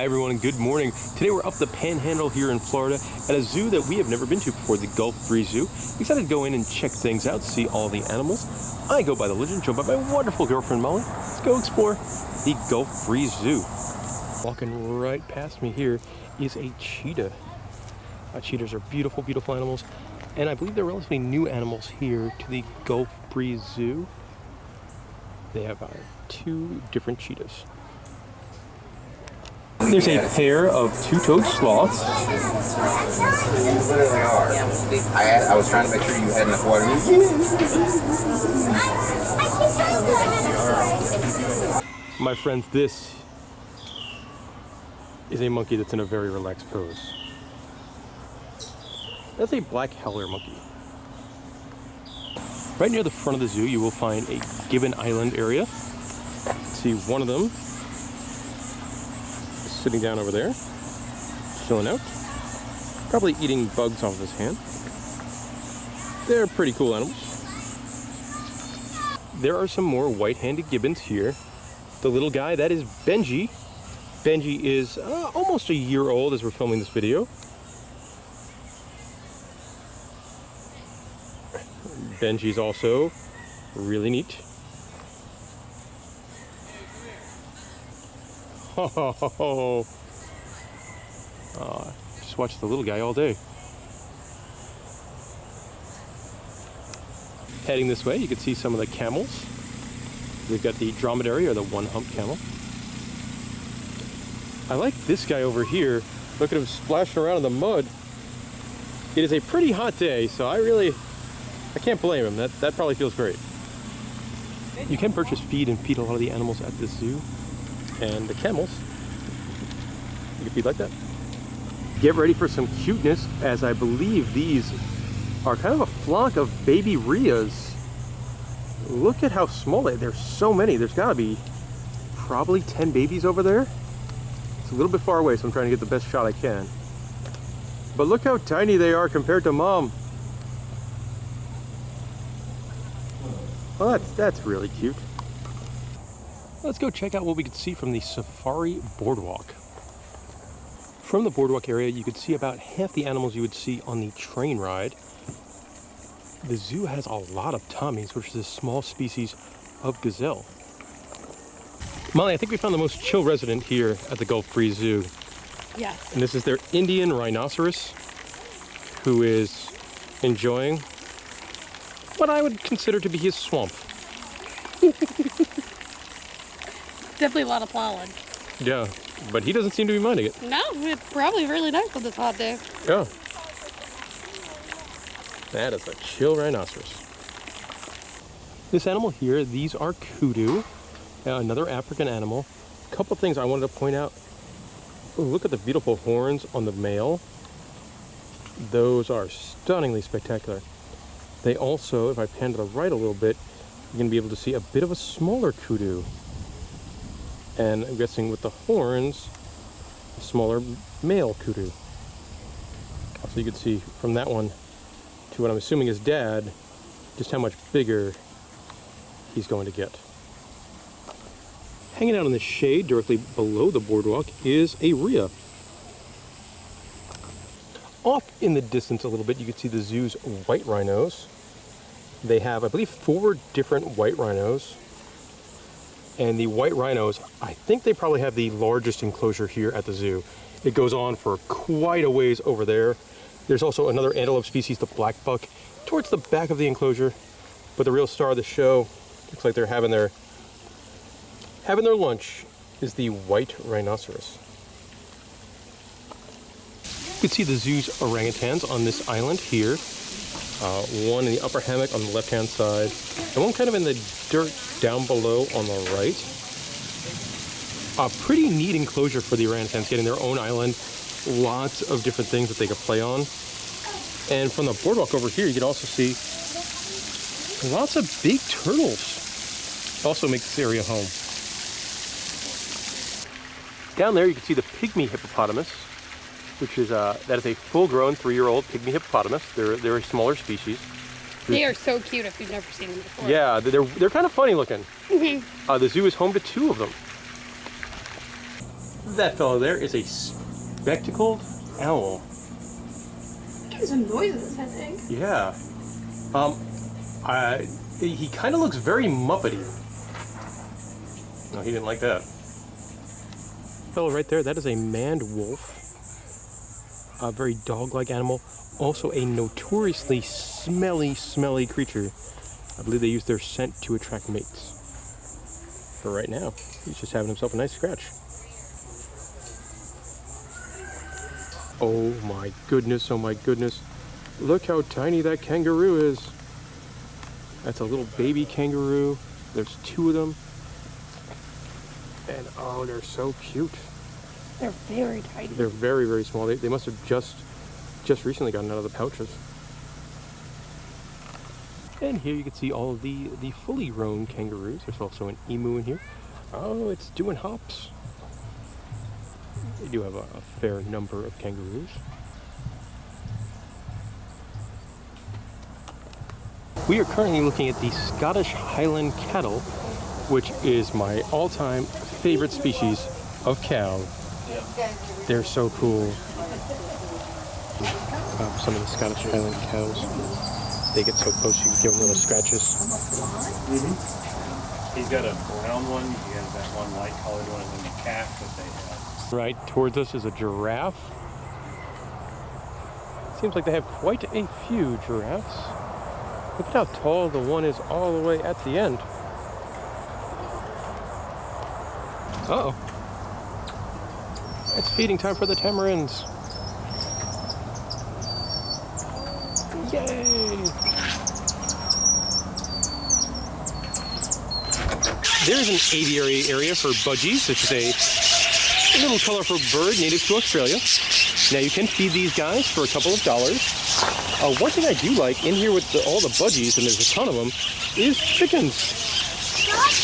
Hi everyone and good morning. Today we're up the Panhandle here in Florida at a zoo that we have never been to before, the Gulf Breeze Zoo. Excited to go in and check things out, see all the animals. I go by the legend, joined by my wonderful girlfriend Molly. Let's go explore the Gulf Breeze Zoo. Walking right past me here is a cheetah. Cheetahs are beautiful, beautiful animals, and I believe they're relatively new animals here to the Gulf Breeze Zoo. They have two different cheetahs. There's a pair of two-toed sloths. I was trying to make sure you had enough water. My friends, this is a monkey that's in a very relaxed pose. That's a black howler monkey. Right near the front of the zoo, you will find a gibbon island area. See one of them sitting down over there, chilling out, probably eating bugs off of his hand. They're pretty cool animals. There are some more white-handed gibbons here. The little guy, that is Benji. Benji is almost a year old as we're filming this video. Benji's also really neat. Oh, just watch the little guy all day. Heading this way, you can see some of the camels. We've got the dromedary, or the one-hump camel. I like this guy over here. Look at him splashing around in the mud. It is a pretty hot day, so I can't blame him. That probably feels great. You can purchase feed and feed a lot of the animals at this zoo. And the camels, you can feed like that. Get ready for some cuteness, as I believe these are kind of a flock of baby rheas. Look at how small there's so many. There's got to be probably 10 babies over there. It's a little bit far away, so I'm trying to get the best shot I can. But look how tiny they are compared to mom. Well, that's really cute. Let's go check out what we could see from the Safari Boardwalk. From the Boardwalk area, you could see about half the animals you would see on the train ride. The zoo has a lot of Tommies, which is a small species of gazelle. Molly, I think we found the most chill resident here at the Gulf Breeze Zoo. Yes. And this is their Indian rhinoceros, who is enjoying what I would consider to be his swamp. Definitely a lot of plowing. Yeah, but he doesn't seem to be minding it. No, it's probably really nice on this hot day. Yeah. That is a chill rhinoceros. This animal here, these are kudu, another African animal. A couple things I wanted to point out. Ooh, look at the beautiful horns on the male. Those are stunningly spectacular. They also, if I pan to the right a little bit, you're going to be able to see a bit of a smaller kudu. And I'm guessing with the horns, a smaller male kudu. So you can see from that one to what I'm assuming is dad, just how much bigger he's going to get. Hanging out in the shade directly below the boardwalk is a rhea. Off in the distance a little bit, you can see the zoo's white rhinos. They have, I believe, 4 different white rhinos. And the white rhinos, I think they probably have the largest enclosure here at the zoo. It goes on for quite a ways over there. There's also another antelope species, the black buck, towards the back of the enclosure. But the real star of the show, looks like they're having their lunch, is the white rhinoceros. You can see the zoo's orangutans on this island here. One in the upper hammock on the left-hand side, and one kind of in the dirt down below on the right. A pretty neat enclosure for the orangutans, getting their own island. Lots of different things that they could play on. And from the boardwalk over here, you can also see lots of big turtles. Also makes this area home. Down there, you can see the pygmy hippopotamus, which is that is a full-grown 3-year-old pygmy hippopotamus. They're a smaller species. They are so cute if you've never seen them before. Yeah, they're kind of funny looking. The zoo is home to 2 of them. That fellow there is a spectacled owl. Making some noises, I think. Yeah. He kind of looks very Muppety. No, he didn't like that. Fellow right there, that is a maned wolf. A very dog-like animal. Also a notoriously smelly creature. I believe they use their scent to attract mates. But right now, he's just having himself a nice scratch. Oh my goodness, oh my goodness. Look how tiny that kangaroo is. That's a little baby kangaroo. There's 2 of them. And oh, they're so cute. They're very tiny. They're very, very small. They must have just recently gotten out of the pouches. And here you can see all of the fully grown kangaroos. There's also an emu in here. Oh, it's doing hops. They do have a fair number of kangaroos. We are currently looking at the Scottish Highland cattle, which is my all-time favorite species of cow. They're so cool. Some of the Scottish Highland cows, they get so close you can give them little scratches. He's got a brown one, he has that one light colored one, and then the calf that they have. Right towards us is a giraffe. Seems like they have quite a few giraffes. Look at how tall the one is all the way at the end. Uh-oh. It's feeding time for the tamarins. Yay! There's an aviary area for budgies, which is a little colorful bird native to Australia. Now you can feed these guys for a couple of dollars. One thing I do like in here with all the budgies, and there's a ton of them, is chickens.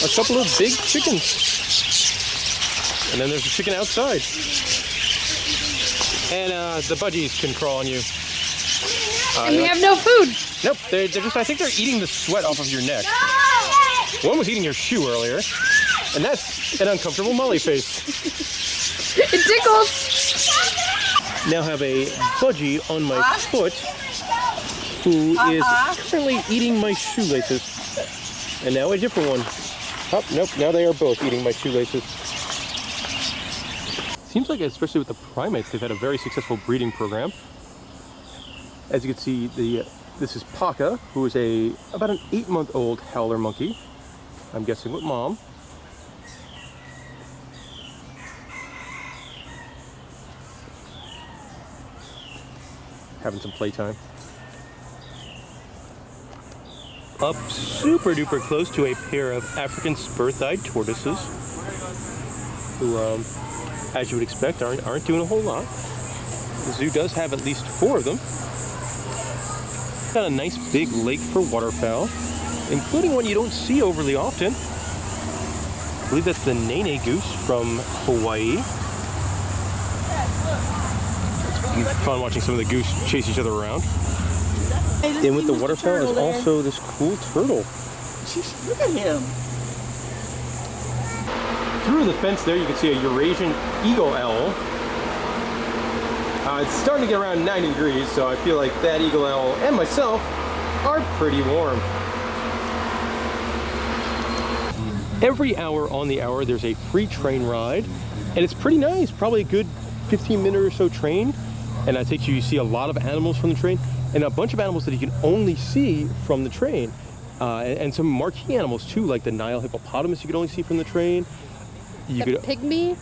A couple of big chickens. And then there's a chicken outside. And the budgies can crawl on you. And we have no food. Nope, they're just, I think they're eating the sweat off of your neck. One was eating your shoe earlier, and that's an uncomfortable molly face. It tickles. Now have a budgie on my foot who is currently eating my shoelaces. And now a different one. Oh, nope, now they are both eating my shoelaces. Seems like, especially with the primates, they've had a very successful breeding program. As you can see, this is Paca, who is about an 8-month-old howler monkey. I'm guessing with mom. Having some playtime. Up super duper close to a pair of African spur-thighed tortoises, who, as you would expect, aren't doing a whole lot. The zoo does have at least 4 of them. Got a nice big lake for waterfowl, including one you don't see overly often. I believe that's the nene goose from Hawaii. It's fun watching some of the goose chase each other around. And with the waterfowl is also this cool turtle. Look at him. Through the fence there, you can see a Eurasian eagle owl. It's starting to get around 90 degrees, so I feel like that eagle owl and myself are pretty warm. Every hour on the hour, there's a free train ride, and it's pretty nice. Probably a good 15-minute or so train, and that takes you see a lot of animals from the train, and a bunch of animals that you can only see from the train, and some marquee animals too, like the Nile hippopotamus you could only see from the train. The pygmy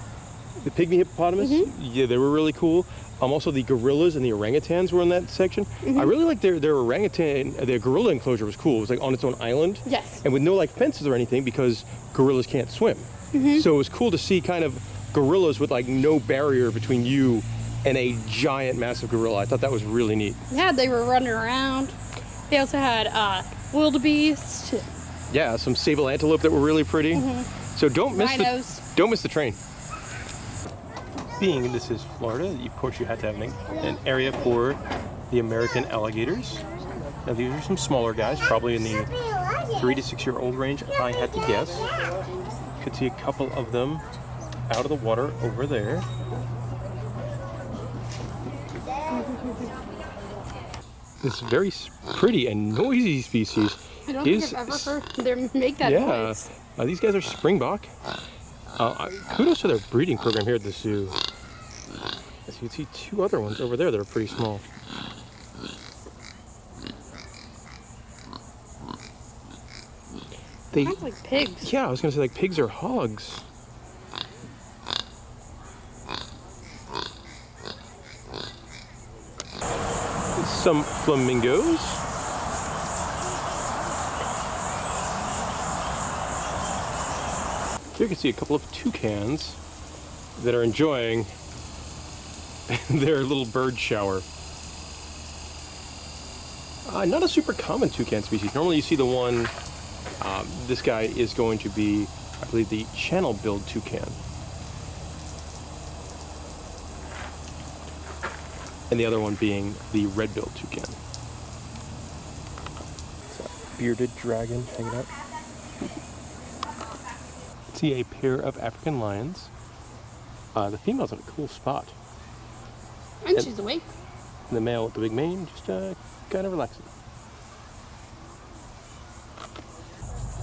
hippopotamus, yeah, they were really cool. Also, the gorillas and the orangutans were in that section. I really liked their orangutan. Their gorilla enclosure was cool. It was like on its own island, Yes. and with no like fences or anything because gorillas can't swim. So it was cool to see kind of gorillas with like no barrier between you and a giant, massive gorilla. I thought that was really neat. Yeah, they were running around. They also had wildebeest. Yeah, some sable antelope that were really pretty. So don't miss Rhinos. don't miss the train. Being this is Florida, of course you had to have an area for the American alligators. Now these are some smaller guys, probably in the 3 to 6 year old range, I had to guess. You could see a couple of them out of the water over there. This very pretty and noisy species I don't think I've ever heard them make that noise. These guys are springbok. Kudos to their breeding program here at the zoo. As you can see, two other ones over there that are pretty small. Sounds like pigs. Yeah, I was gonna say like pigs or hogs. Some flamingos. Here you can see a couple of toucans that are enjoying their little bird shower. Not a super common toucan species. Normally you see the one, this guy is going to be, I believe, the channel-billed toucan. And the other one being the red-billed toucan. It's a bearded dragon hanging out. See a pair of African lions. The female's in a cool spot. And she's awake. And the male with the big mane just kind of relaxing.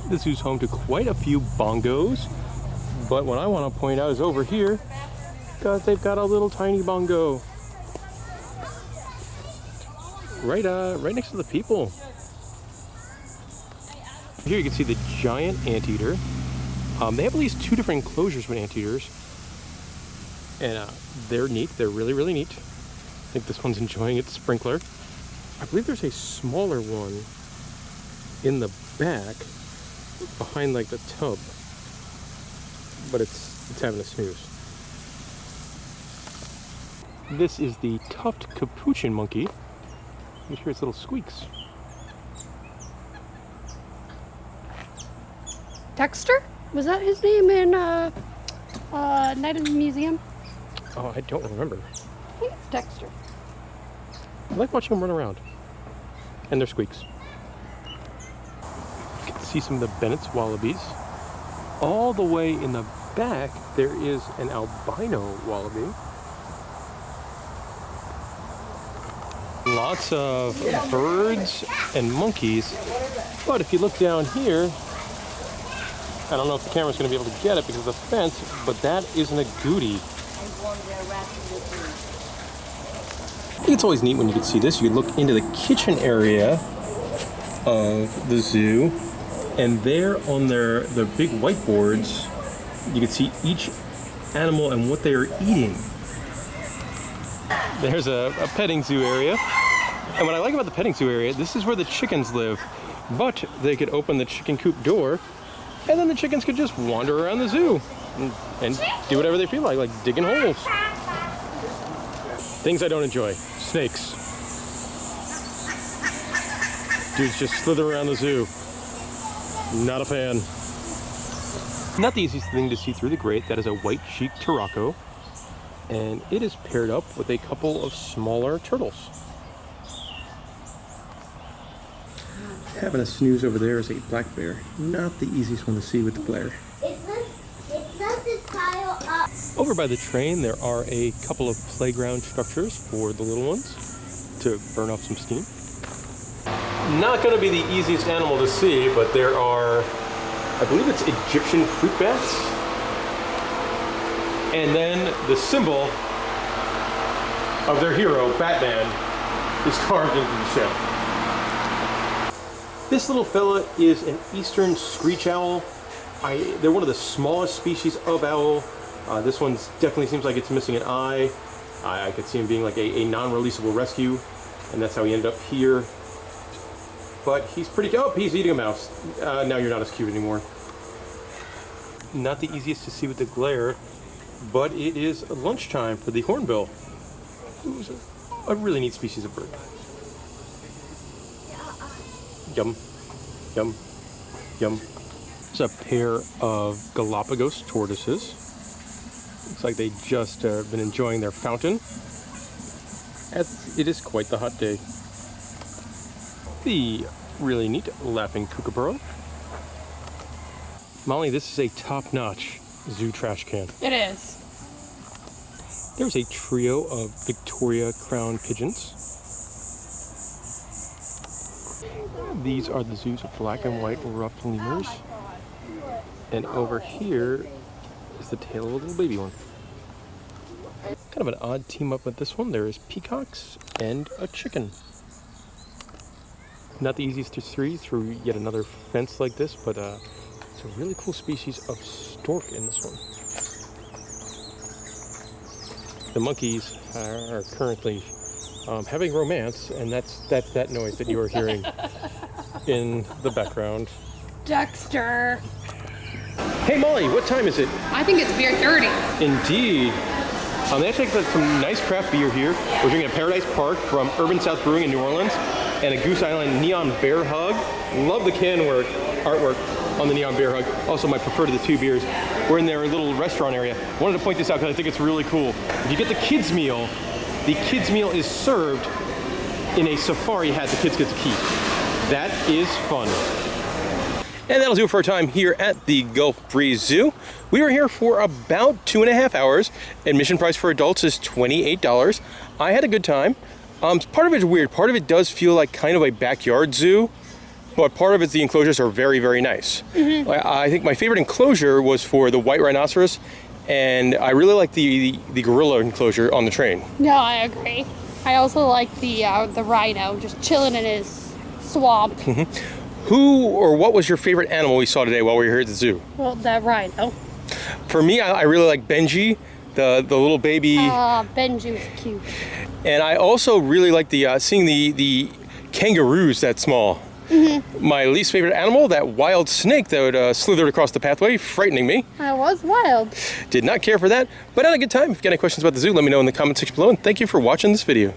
This zoo's home to quite a few bongos, but what I want to point out is over here, because they've got a little tiny bongo. Right next to the people. Here you can see the giant anteater. They have at least two different enclosures with anteaters. And they're neat, they're really, really neat. I think this one's enjoying its sprinkler. I believe there's a smaller one in the back, behind like the tub. But it's having a snooze. This is the tuft capuchin monkey. You hear its little squeaks. Dexter? Was that his name in Night in the Museum? Oh, I don't remember. I think it's Dexter. I like watching them run around. And their squeaks. You can see some of the Bennett's wallabies. All the way in the back, there is an albino wallaby. Lots of birds and monkeys. But if you look down here, I don't know if the camera's going to be able to get it because of the fence, but that is an agouti. It's always neat when you can see this. You can look into the kitchen area of the zoo, and there on their big whiteboards, you can see each animal and what they are eating. There's a petting zoo area. And what I like about the petting zoo area, this is where the chickens live. But they could open the chicken coop door, and then the chickens could just wander around the zoo and do whatever they feel like digging holes. Things I don't enjoy. Snakes. Dudes just slither around the zoo. Not a fan. Not the easiest thing to see through the grate. That is a white-cheeked Turako. And it is paired up with a couple of smaller turtles. Having a snooze over there is a black bear. Not the easiest one to see with the glare. Over by the train, there are a couple of playground structures for the little ones to burn off some steam. Not going to be the easiest animal to see, but there are, I believe it's Egyptian fruit bats. And then the symbol of their hero, Batman, is carved into the shell. This little fella is an eastern screech owl. They're one of the smallest species of owl. This one definitely seems like it's missing an eye. I could see him being like a non-releasable rescue, and that's how he ended up here. But he's pretty, oh, he's eating a mouse. Now you're not as cute anymore. Not the easiest to see with the glare, but it is lunchtime for the hornbill, who's a really neat species of bird. Yum, yum, yum. It's a pair of Galapagos tortoises. Looks like they just have been enjoying their fountain, as it is quite the hot day. The really neat laughing kookaburra. Molly, this is a top-notch zoo trash can. It is. There's a trio of Victoria crown pigeons. These are the zoo's black and white ruffed lemurs. And over here is the tail of a little baby one. Kind of an odd team up with this one. There is peacocks and a chicken. Not the easiest to see through yet another fence like this, but it's a really cool species of stork in this one. The monkeys are currently having romance, and that's that noise that you are hearing in the background. Dexter. Hey Molly, what time is it? I think it's beer 30. Indeed. They actually got some nice craft beer here. We're drinking a Paradise Park from Urban South Brewing in New Orleans, and a Goose Island Neon Bear Hug. Love the artwork on the Neon Bear Hug. Also my preferred of the two beers. We're in their little restaurant area. Wanted to point this out because I think it's really cool. If you get the kids meal is served in a safari hat the kids get to keep. That is fun. And that'll do it for our time here at the Gulf Breeze Zoo. We were here for about 2.5 hours. Admission price for adults is $28. I had a good time. Part of it is weird. Part of it does feel like kind of a backyard zoo, but part of it, the enclosures are very, very nice. Mm-hmm. I think my favorite enclosure was for the white rhinoceros, and I really like the gorilla enclosure on the train. No, I agree. I also like the rhino just chilling in his swamp. Mm-hmm. Who or what was your favorite animal we saw today while we were here at the zoo? Well, that rhino. For me, I really like Benji, the little baby. Benji was cute. And I also really like seeing the kangaroos that small. Mm-hmm. My least favorite animal, that wild snake that slithered across the pathway, frightening me. I was wild. Did not care for that, but I had a good time. If you got any questions about the zoo, let me know in the comment section below, and thank you for watching this video.